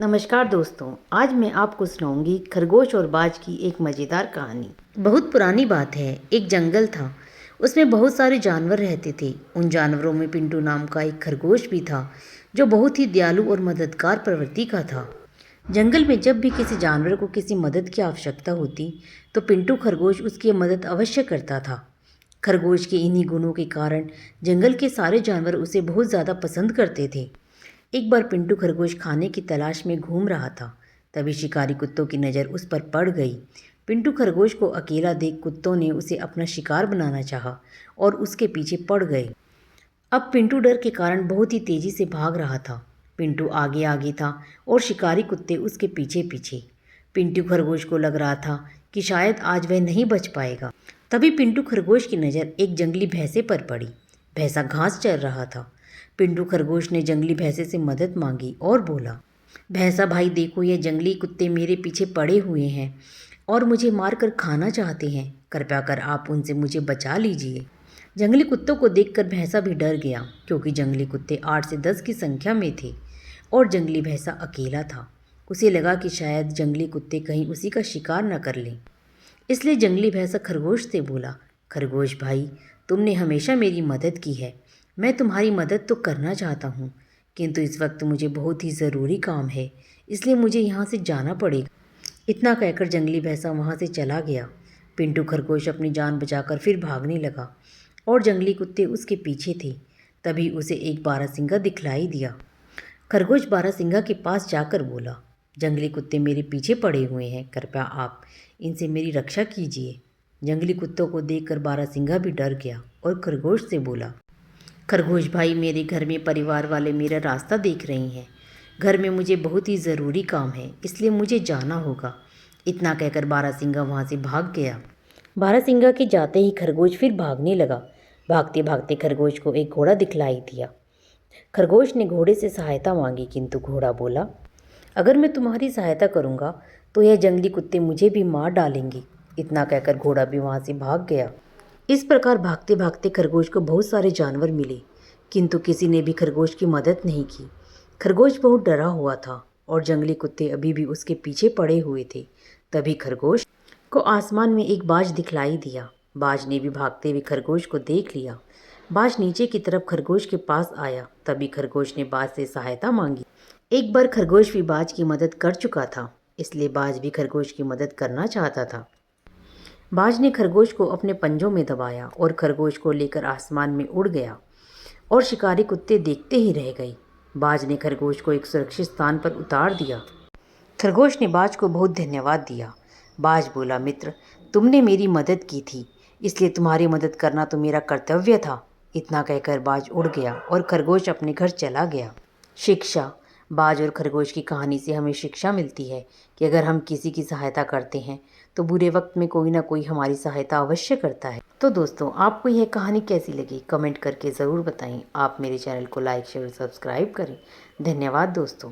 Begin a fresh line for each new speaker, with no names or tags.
नमस्कार दोस्तों, आज मैं आपको सुनाऊंगी खरगोश और बाज की एक मज़ेदार कहानी। बहुत पुरानी बात है। एक जंगल था, उसमें बहुत सारे जानवर रहते थे। उन जानवरों में पिंटू नाम का एक खरगोश भी था, जो बहुत ही दयालु और मददगार प्रवृत्ति का था। जंगल में जब भी किसी जानवर को किसी मदद की आवश्यकता होती, तो पिंटू खरगोश उसकी मदद अवश्य करता था। खरगोश के इन्हीं गुणों के कारण जंगल के सारे जानवर उसे बहुत ज़्यादा पसंद करते थे। एक बार पिंटू खरगोश खाने की तलाश में घूम रहा था। तभी शिकारी कुत्तों की नज़र उस पर पड़ गई। पिंटू खरगोश को अकेला देख कुत्तों ने उसे अपना शिकार बनाना चाहा और उसके पीछे पड़ गए। अब पिंटू डर के कारण बहुत ही तेजी से भाग रहा था। पिंटू आगे आगे था और शिकारी कुत्ते उसके पीछे पीछे। पिंटू खरगोश को लग रहा था कि शायद आज वह नहीं बच पाएगा। तभी पिंटू खरगोश की नज़र एक जंगली भैंसे पर पड़ी। भैंसा घास चर रहा था। पिंटू खरगोश ने जंगली भैंसे से मदद मांगी और बोला, भैंसा भाई देखो, ये जंगली कुत्ते मेरे पीछे पड़े हुए हैं और मुझे मारकर खाना चाहते हैं। कृपया कर आप उनसे मुझे बचा लीजिए। जंगली कुत्तों को देखकर भैंसा भी डर गया, क्योंकि जंगली कुत्ते 8 से 10 की संख्या में थे और जंगली भैंसा अकेला था। उसे लगा कि शायद जंगली कुत्ते कहीं उसी का शिकार न कर लें। इसलिए जंगली भैंसा खरगोश से बोला, खरगोश भाई, तुमने हमेशा मेरी मदद की है। मैं तुम्हारी मदद तो करना चाहता हूँ, किंतु इस वक्त मुझे बहुत ही ज़रूरी काम है, इसलिए मुझे यहाँ से जाना पड़ेगा। इतना कहकर जंगली भैंसा वहाँ से चला गया। पिंटू खरगोश अपनी जान बचाकर फिर भागने लगा और जंगली कुत्ते उसके पीछे थे। तभी उसे एक बारहसिंगा दिखलाई दिया। खरगोश बारहसिंगा के पास जाकर बोला, जंगली कुत्ते मेरे पीछे पड़े हुए हैं, कृपया आप इनसे मेरी रक्षा कीजिए। जंगली कुत्तों को देखकर बारहसिंगा भी डर गया और खरगोश से बोला, खरगोश भाई, मेरे घर में परिवार वाले मेरा रास्ता देख रहे हैं। घर में मुझे बहुत ही ज़रूरी काम है, इसलिए मुझे जाना होगा। इतना कहकर बारहसिंगा वहाँ से भाग गया। बारहसिंगा के जाते ही खरगोश फिर भागने लगा। भागते भागते खरगोश को एक घोड़ा दिखलाई दिया। खरगोश ने घोड़े से सहायता मांगी, किंतु घोड़ा बोला, अगर मैं तुम्हारी सहायता करूँगा तो यह जंगली कुत्ते मुझे भी मार डालेंगे। इतना कहकर घोड़ा भी वहाँ से भाग गया। इस प्रकार भागते भागते खरगोश को बहुत सारे जानवर मिले, किंतु किसी ने भी खरगोश की मदद नहीं की। खरगोश बहुत डरा हुआ था और जंगली कुत्ते अभी भी उसके पीछे पड़े हुए थे। तभी खरगोश को आसमान में एक बाज दिखलाई दिया। बाज ने भी भागते हुए खरगोश को देख लिया। बाज नीचे की तरफ खरगोश के पास आया। तभी खरगोश ने बाज से सहायता मांगी। एक बार खरगोश भी बाज की मदद कर चुका था, इसलिए बाज भी खरगोश की मदद करना चाहता था। बाज ने खरगोश को अपने पंजों में दबाया और खरगोश को लेकर आसमान में उड़ गया और शिकारी कुत्ते देखते ही रह गए। बाज ने खरगोश को एक सुरक्षित स्थान पर उतार दिया। खरगोश ने बाज को बहुत धन्यवाद दिया। बाज बोला, मित्र, तुमने मेरी मदद की थी, इसलिए तुम्हारी मदद करना तो मेरा कर्तव्य था। इतना कहकर बाज उड़ गया और खरगोश अपने घर चला गया। शिक्षा। बाज और खरगोश की कहानी से हमें शिक्षा मिलती है कि अगर हम किसी की सहायता करते हैं तो बुरे वक्त में कोई ना कोई हमारी सहायता अवश्य करता है। तो दोस्तों, आपको यह कहानी कैसी लगी कमेंट करके ज़रूर बताएं। आप मेरे चैनल को लाइक शेयर सब्सक्राइब करें। धन्यवाद दोस्तों।